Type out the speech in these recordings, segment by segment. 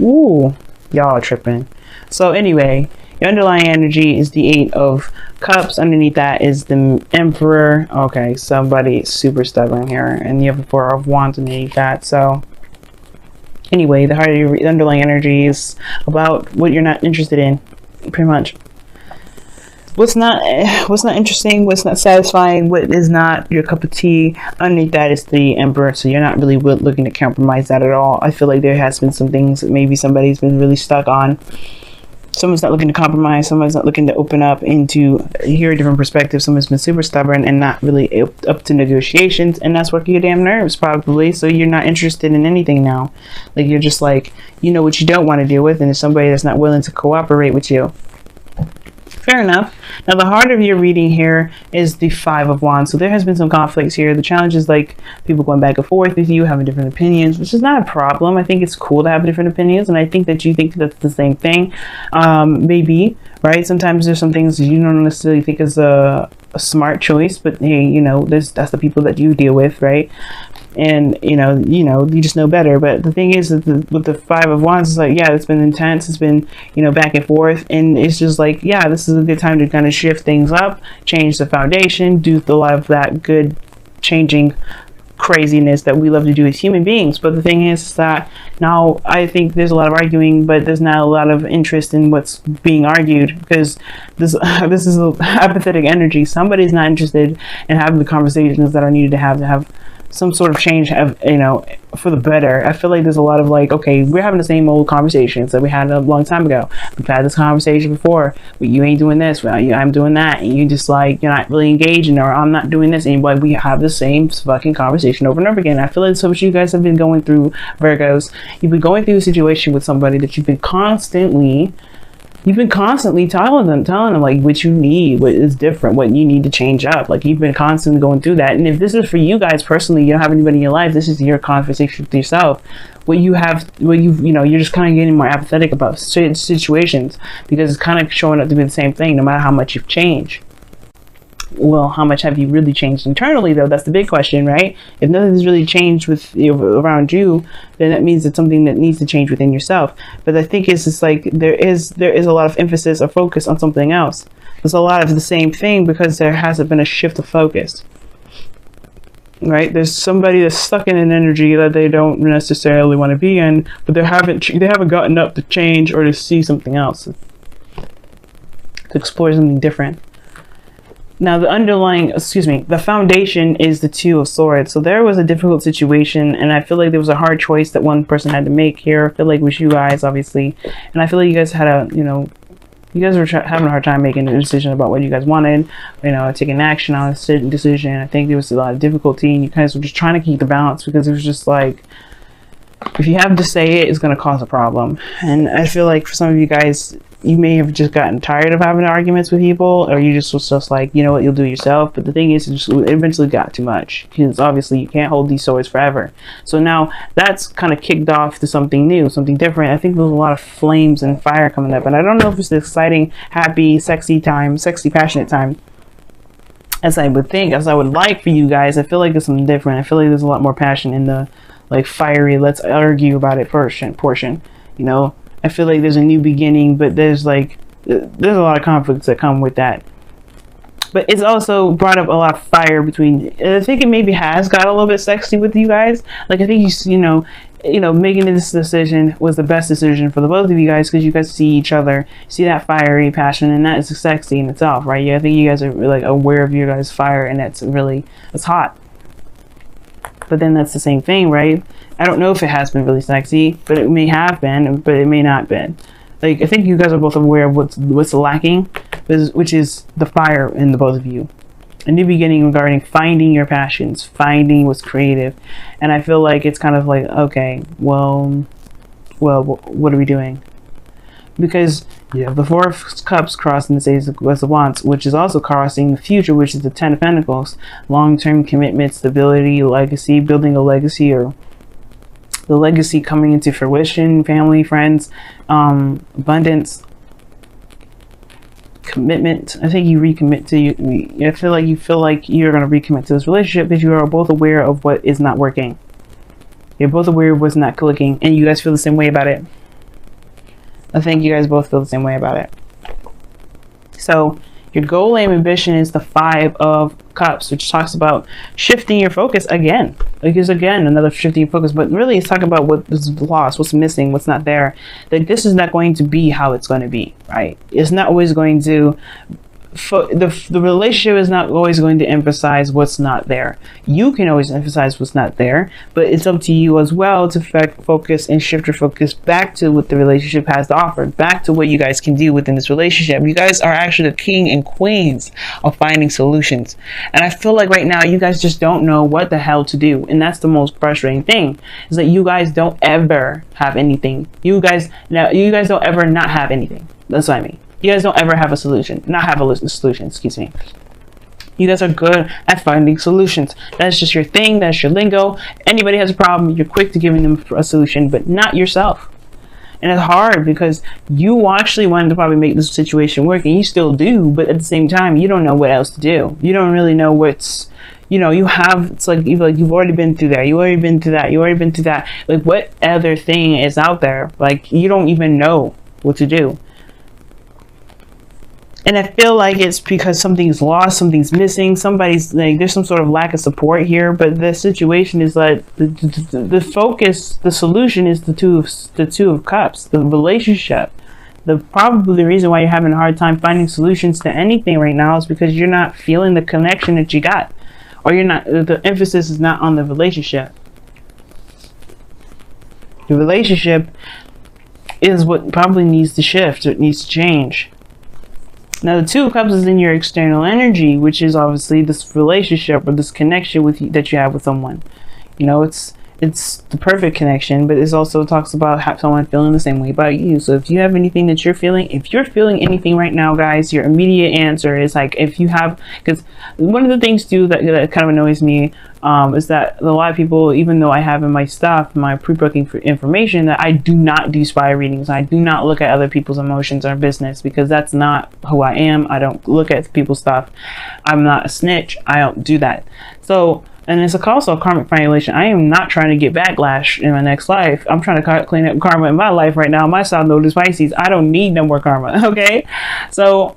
Ooh, y'all are tripping. So anyway, your underlying energy is the Eight of Cups. Underneath that is the Emperor. Okay, somebody super stubborn here. And you have the Four of Wands underneath that. So anyway, the heart of your underlying energy is about what you're not interested in, pretty much. What's not interesting, what's not satisfying, what is not your cup of tea. Underneath that is the Emperor, so you're not really looking to compromise that at all. I feel like there has been some things that maybe somebody's been really stuck on. Someone's not looking to compromise, someone's not looking to open up into hear a different perspective. Someone's been super stubborn and not really up to negotiations, and that's working your damn nerves probably. So you're not interested in anything now. Like, you're just like, you know what you don't want to deal with, and it's somebody that's not willing to cooperate with you. Fair enough. Now, the heart of your reading here is the Five of Wands. So there has been some conflicts here. The challenge is like people going back and forth with you, having different opinions, which is not a problem. I think it's cool to have different opinions, and I think that you think that's the same thing. Maybe, right? Sometimes there's some things you don't necessarily think is a smart choice, but hey, you know, that's the people that you deal with, right? And you just know better. But the thing is that with the Five of Wands, it's like, yeah, it's been intense, it's been, back and forth, and it's just like, yeah, this is a good time to kind of shift things up, change the foundation, do a lot of that good changing craziness that we love to do as human beings. But the thing is that now I think there's a lot of arguing, but there's not a lot of interest in what's being argued, because this is a apathetic energy. Somebody's not interested in having the conversations that are needed to have some sort of change, for the better. I feel like there's a lot of like, okay, we're having the same old conversations that we had a long time ago. We've had this conversation before, but you ain't doing this, well, I'm doing that, and you just like, you're not really engaging, or I'm not doing this, and like, we have the same fucking conversation over and over again. I feel like so much you guys have been going through, Virgos. You've been going through a situation with somebody that you've been constantly telling them like what you need, what is different, what you need to change up. Like, you've been constantly going through that. And if this is for you guys personally, you don't have anybody in your life, this is your conversation with yourself. You're just kind of getting more apathetic about certain situations, because it's kind of showing up to be the same thing no matter how much you've changed. Well, how much have you really changed internally, though? That's the big question, right? If nothing's really changed with around you, then that means it's something that needs to change within yourself. But I think it's just like there is a lot of emphasis or focus on something else. There's a lot of the same thing because there hasn't been a shift of focus, right? There's somebody that's stuck in an energy that they don't necessarily want to be in, but they haven't gotten up to change or to see something else, to explore something different. Now, the foundation is the Two of Swords. So there was a difficult situation, and I feel like there was a hard choice that one person had to make here. I feel like it was you guys, obviously. And I feel like you guys had you guys were having a hard time making a decision about what you guys wanted, taking action on a certain decision. I think there was a lot of difficulty, and you guys were just trying to keep the balance, because it was just like, if you have to say it, it's going to cause a problem. And I feel like for some of you guys, you may have just gotten tired of having arguments with people, or you just was just like, you know what, you'll do it yourself. But the thing is, it eventually got too much, because obviously you can't hold these swords forever. So now that's kind of kicked off to something new, something different. I think there's a lot of flames and fire coming up, and I don't know if it's the exciting, happy, sexy, passionate time as I would think, as I would like for you guys. I feel like it's something different. I feel like there's a lot more passion in the like fiery, let's argue about it portion. I feel like there's a new beginning, but there's a lot of conflicts that come with that. But it's also brought up a lot of fire between. I think it maybe has got a little bit sexy with you guys. Like, I think making this decision was the best decision for the both of you guys, because you guys see each other, see that fiery passion, and that is sexy in itself, right? Yeah, I think you guys are like aware of your guys' fire, and it's hot. But then that's the same thing, right? I don't know if it has been really sexy, but it may have been, but it may not have been. Like, I think you guys are both aware of what's lacking, which is the fire in the both of you. A new beginning regarding finding your passions, finding what's creative. And I feel like it's kind of like, okay, well, what are we doing? Because you have the Four of Cups crossing the Ace of Wands, which is also crossing the future, which is the Ten of Pentacles. Long-term commitment, stability, legacy, building a legacy, or the legacy coming into fruition, family, friends, abundance, commitment. I think you recommit to you. I feel like you're going to recommit to this relationship, because you are both aware of what is not working. You're both aware of what's not clicking, and you guys feel the same way about it. I think you guys both feel the same way about it. So your goal and ambition is the 5 of Cups, which talks about shifting your focus again. Because again, another shifting your focus, but really it's talking about what is lost, what's missing, what's not there. That this is not going to be how it's going to be, right? It's not always going to the relationship is not always going to emphasize what's not there. You can always emphasize what's not there, but it's up to you as well to focus and shift your focus back to what the relationship has to offer, back to what you guys can do within this relationship. You guys are actually the king and queens of finding solutions, and I feel like right now you guys just don't know what the hell to do, and that's the most frustrating thing, is that you guys don't ever have anything. You guys don't ever not have anything. That's what I mean. You guys don't ever have a solution. Not have a solution, excuse me. You guys are good at finding solutions. That's just your thing. That's your lingo. Anybody has a problem, you're quick to giving them a solution, but not yourself. And it's hard because you actually wanted to probably make this situation work, and you still do, but at the same time, you don't know what else to do. You don't really know what's, you know, it's like you've already been through that. You already been through that. You already been through that. Like, what other thing is out there? Like, you don't even know what to do. And I feel like it's because something's lost, something's missing, somebody's like, there's some sort of lack of support here. But the situation is like the focus, the solution is the two of Cups, the relationship. Probably the reason why you're having a hard time finding solutions to anything right now is because you're not feeling the connection that you got, or the emphasis is not on the relationship. The relationship is what probably needs to shift, or it needs to change. Now, the 2 of Cups is in your external energy, which is obviously this relationship or this connection that you have with someone. You know, it's the perfect connection, but it also talks about someone feeling the same way about you. So if you have anything that you're feeling, if you're feeling anything right now, guys, your immediate answer is like, if you have, because one of the things too that kind of annoys me is that a lot of people, even though I have in my stuff, my pre-booking information, that I do not do spy readings. I do not look at other people's emotions or business, because that's not who I am. I don't look at people's stuff. I'm not a snitch. I don't do that. So, and it's also a karmic violation. I am not trying to get backlash in my next life. I'm trying to clean up karma in my life right now. My South Node is Pisces. I don't need no more karma. Okay, so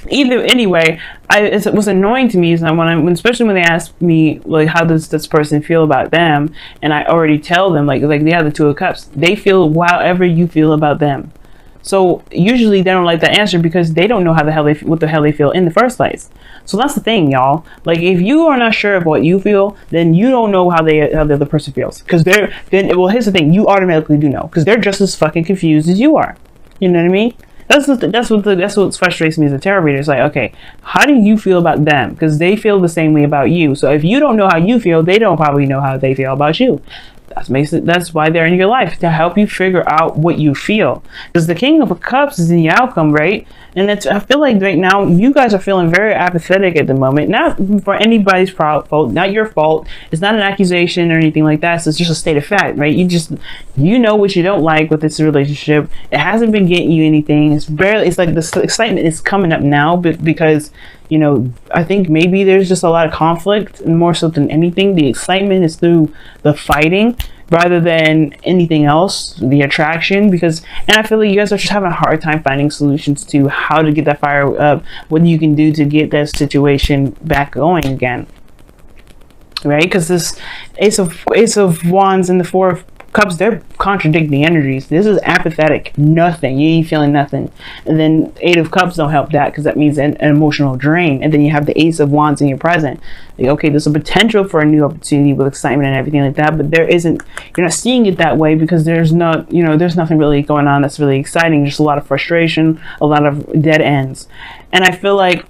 anyway, it was annoying to me is that especially when they ask me like, how does this person feel about them, and I already tell them like they have the 2 of Cups. They feel however you feel about them. So usually they don't like that answer because they don't know what the hell they feel in the first place. So that's the thing, y'all. Like, if you are not sure of what you feel, then you don't know how the other person feels. Because well, here's the thing: you automatically do know, because they're just as fucking confused as you are. You know what I mean? That's what frustrates me as a tarot reader. It's like, okay, how do you feel about them? Because they feel the same way about you. So if you don't know how you feel, they don't probably know how they feel about you. That's why they're in your life, to help you figure out what you feel. Because the King of Cups is in the outcome, right? And I feel like right now you guys are feeling very apathetic at the moment. Not for anybody's fault, not your fault. It's not an accusation or anything like that. So it's just a state of fact, right? You know what you don't like with this relationship. It hasn't been getting you anything. It's like the excitement is coming up now, but because, you know, I think maybe there's just a lot of conflict, and more so than anything, the excitement is through the fighting rather than anything else, the attraction. And I feel like you guys are just having a hard time finding solutions to how to get that fire up, what you can do to get that situation back going again, right? Because this Ace of Wands and the 4 of Cups, they're contradicting energies. This is apathetic, nothing. You ain't feeling nothing. And then 8 of Cups don't help that, because that means an emotional drain. And then you have the Ace of Wands in your present. Like, okay, there's a potential for a new opportunity with excitement and everything like that, but you're not seeing it that way, because there's nothing really going on that's really exciting. Just a lot of frustration, a lot of dead ends. And I feel like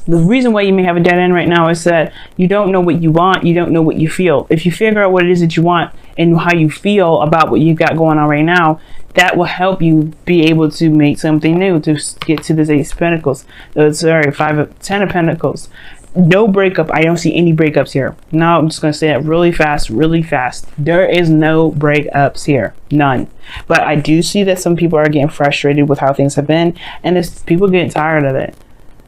the reason why you may have a dead end right now is that you don't know what you want, you don't know what you feel. If you figure out what it is that you want and how you feel about what you've got going on right now, that will help you be able to make something new, to get to this 8 of Pentacles. 10 of Pentacles. No breakup. I don't see any breakups here. Now I'm just going to say that really fast, really fast. There is no breakups here. None. But I do see that some people are getting frustrated with how things have been, and people getting tired of it.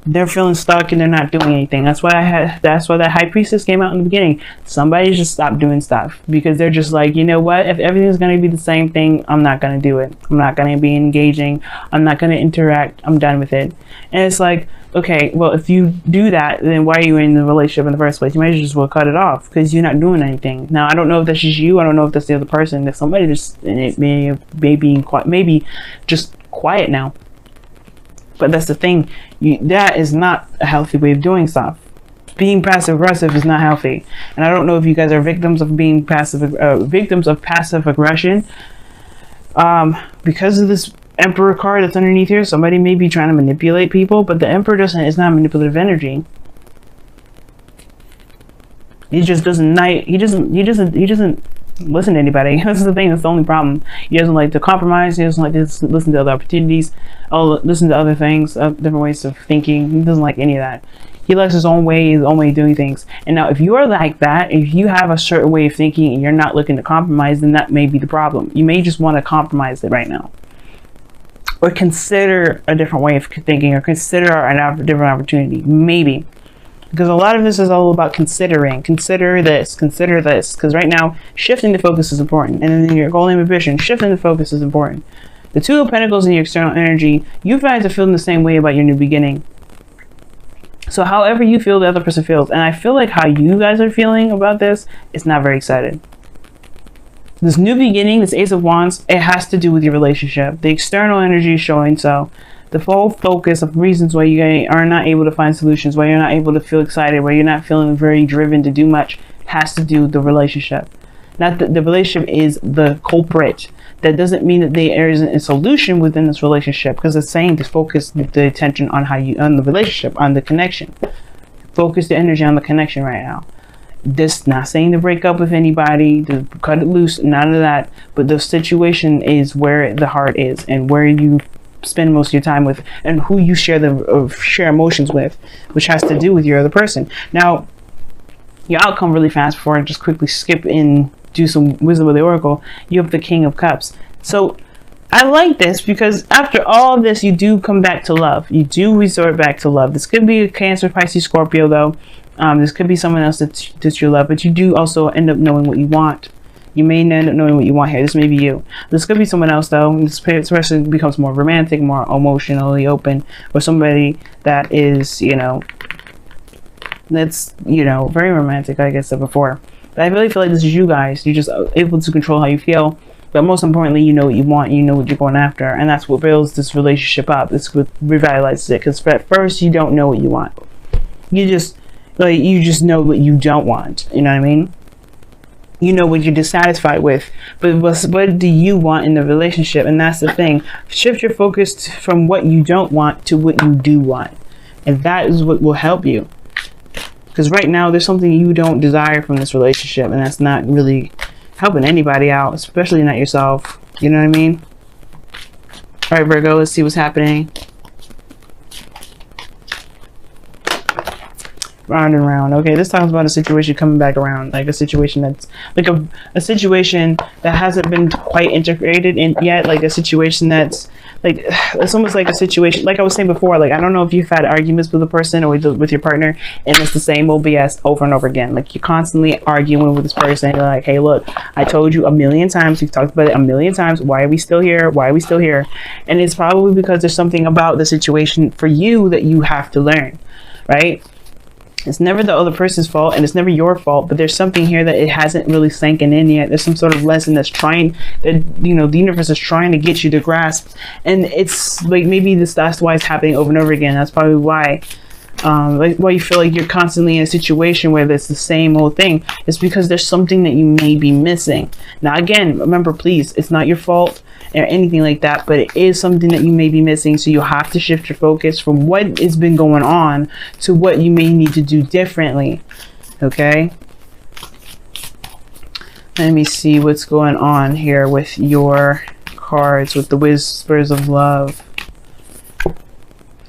they're feeling stuck and they're not doing anything. That's why that high priestess came out in the beginning. Somebody just stopped doing stuff because they're just like, you know what, if everything's going to be the same thing, I'm not going to do it. I'm not going to be engaging. I'm not going to interact. I'm done with it. And it's like, okay, well, if you do that, then why are you in the relationship in the first place? You might just well cut it off because you're not doing anything. Now, I don't know if that's just you. I don't know if that's the other person. If somebody just maybe just quiet now. But that's the thing. That is not a healthy way of doing stuff. Being passive aggressive is not healthy. And I don't know if you guys are victims of being passive aggression. Because of this Emperor card that's underneath here, somebody may be trying to manipulate people, but the Emperor is not manipulative energy. He just doesn't listen to anybody. That's the thing. That's the only problem. He doesn't like to compromise. He doesn't like to listen to other opportunities. Listen to other things, different ways of thinking. He doesn't like any of that. He likes his own way of doing things. And now, if you're like that, if you have a certain way of thinking and you're not looking to compromise, then that may be the problem. You may just want to compromise it right now, or consider a different way of thinking, or consider a different opportunity, maybe. Because a lot of this is all about considering. Consider this. Because right now, shifting the focus is important. And then your goal and ambition, shifting the focus is important. The Two of Pentacles in your external energy, you guys are feeling the same way about your new beginning. So however you feel, the other person feels. And I feel like how you guys are feeling about this is not very excited. This new beginning, this Ace of Wands, it has to do with your relationship. The external energy is showing so. The full focus of reasons why you are not able to find solutions, why you're not able to feel excited, why you're not feeling very driven to do much, has to do with the relationship. Not that the relationship is the culprit. That doesn't mean that there isn't a solution within this relationship, because it's saying to focus the attention on on the relationship, on the connection. Focus the energy on the connection right now. This not saying to break up with anybody, to cut it loose, none of that. But the situation is where the heart is, and where you spend most of your time with, and who you share emotions with, which has to do with your other person. Now, your outcome really fast before I just quickly skip in, do some wisdom of the oracle. You have the King of Cups. So I like this because after all of this, you do come back to love. You do resort back to love. This could be a Cancer, Pisces, Scorpio, though. This could be someone else that you love, but you do also end up knowing what you want. You may end up knowing what you want here. This may be you. This could be someone else, though. This person becomes more romantic, more emotionally open, or somebody that is, that's, very romantic, like I said before. But I really feel like this is you guys. You're just able to control how you feel. But most importantly, you know what you want. You know what you're going after. And that's what builds this relationship up. This what revitalizes it. Because at first, you don't know what you want. You just know what you don't want. You know what I mean? You know what you're dissatisfied with, but what do you want in the relationship? And that's the thing. Shift your focus from what you don't want to what you do want, and that is what will help you. Because right now there's something you don't desire from this relationship, and that's not really helping anybody out, especially not yourself. You know what I mean? All right, Virgo, let's see what's happening. Round and round. Okay, this talks about a situation coming back around, like a situation that's like a situation that hasn't been quite integrated in yet, like a situation that's like, it's almost like a situation like I was saying before, like I don't know if you've had arguments with a person or with your partner and it's the same old BS over and over again. Like you're constantly arguing with this person. You're like, hey, look, I told you a million times, we've talked about it a million times, why are we still here? Why are we still here? And it's probably because there's something about the situation for you that you have to learn, right? It's never the other person's fault, and it's never your fault, but there's something here that it hasn't really sanken in yet. There's some sort of lesson that's trying, that the universe is trying to get you to grasp, and it's like maybe that's why it's happening over and over again. That's probably why like why you feel like you're constantly in a situation where it's the same old thing. It's because there's something that you may be missing. Now again, remember, please, it's not your fault or anything like that, but it is something that you may be missing. So you have to shift your focus from what has been going on to what you may need to do differently. Okay, let me see what's going on here with your cards, with the Whispers of Love.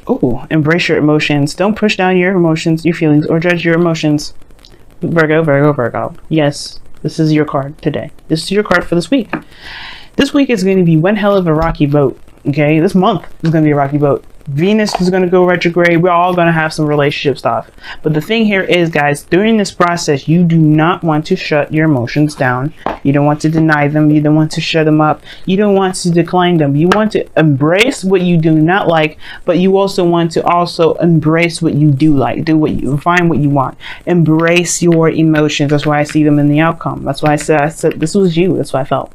Oh, embrace your emotions. Don't push down your emotions, your feelings, or judge your emotions. Virgo, Virgo, Virgo. Yes, this is your card today. This is your card for this week. This week is going to be one hell of a rocky boat. Okay, this month is going to be a rocky boat. Venus is going to go retrograde. We're all going to have some relationship stuff. But the thing here is, guys, during this process, you do not want to shut your emotions down. You don't want to deny them. You don't want to shut them up. You don't want to decline them. You want to embrace what you do not like, but you also want to also embrace what you do like. Do what you find what you want. Embrace your emotions. That's why I see them in the outcome. That's why I said this was you. That's what I felt.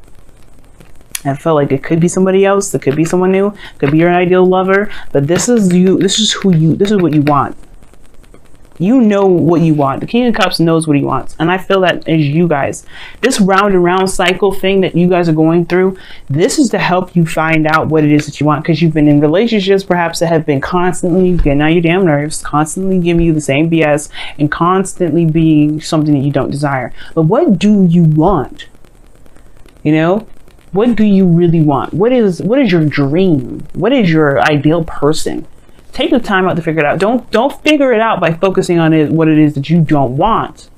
I felt like it could be somebody else, it could be someone new, it could be your ideal lover, but this is you, this is who you, this is what you want. You know what you want. The King of Cups knows what he wants. And I feel that as you guys, this round and round cycle thing that you guys are going through, this is to help you find out what it is that you want. Because you've been in relationships perhaps that have been constantly getting on your damn nerves, constantly giving you the same BS, and constantly being something that you don't desire. But what do you want? You know? What do you really want? What is your dream? What is your ideal person? Take the time out to figure it out. Don't figure it out by focusing on what it is that you don't want.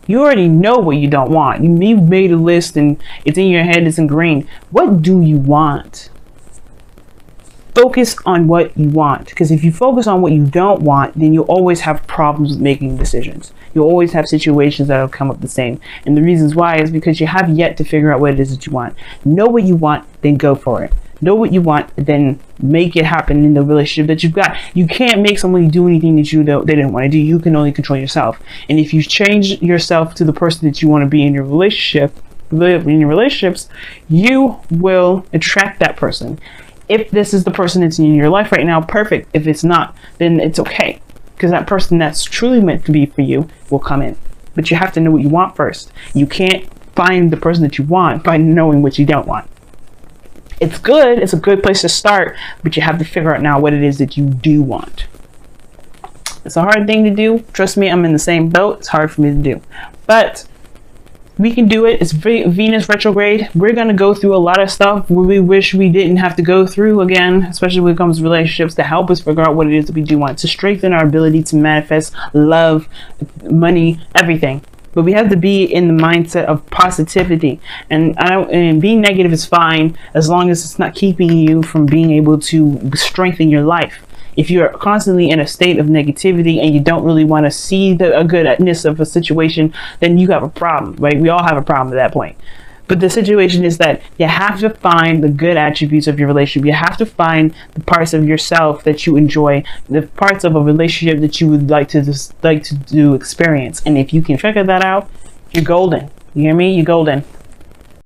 You already know what you don't want. You've made a list and it's in your head, it's in green. What do you want? Focus on what you want, because if you focus on what you don't want, then you'll always have problems with making decisions. You'll always have situations that will come up the same. And the reasons why is because you have yet to figure out what it is that you want. Know what you want, then go for it. Know what you want, then make it happen in the relationship that you've got. You can't make somebody do anything that they didn't want to do. You can only control yourself. And if you change yourself to the person that you want to be in your relationship, in your relationships, you will attract that person. If this is the person that's in your life right now, perfect. If it's not, then it's okay. Because that person that's truly meant to be for you will come in. But you have to know what you want first. You can't find the person that you want by knowing what you don't want. It's good. It's a good place to start. But you have to figure out now what it is that you do want. It's a hard thing to do. Trust me, I'm in the same boat. It's hard for me to do. But we can do it. It's Venus retrograde. We're going to go through a lot of stuff we wish we didn't have to go through again, especially when it comes to relationships, to help us figure out what it is that we do want, to strengthen our ability to manifest love, money, everything. But we have to be in the mindset of positivity. And being negative is fine as long as it's not keeping you from being able to strengthen your life. If you're constantly in a state of negativity and you don't really want to see the goodness of a situation, then you have a problem, right? We all have a problem at that point. But the situation is that you have to find the good attributes of your relationship. You have to find the parts of yourself that you enjoy, the parts of a relationship that you would like to experience. And if you can figure that out, you're golden. You hear me? You're golden.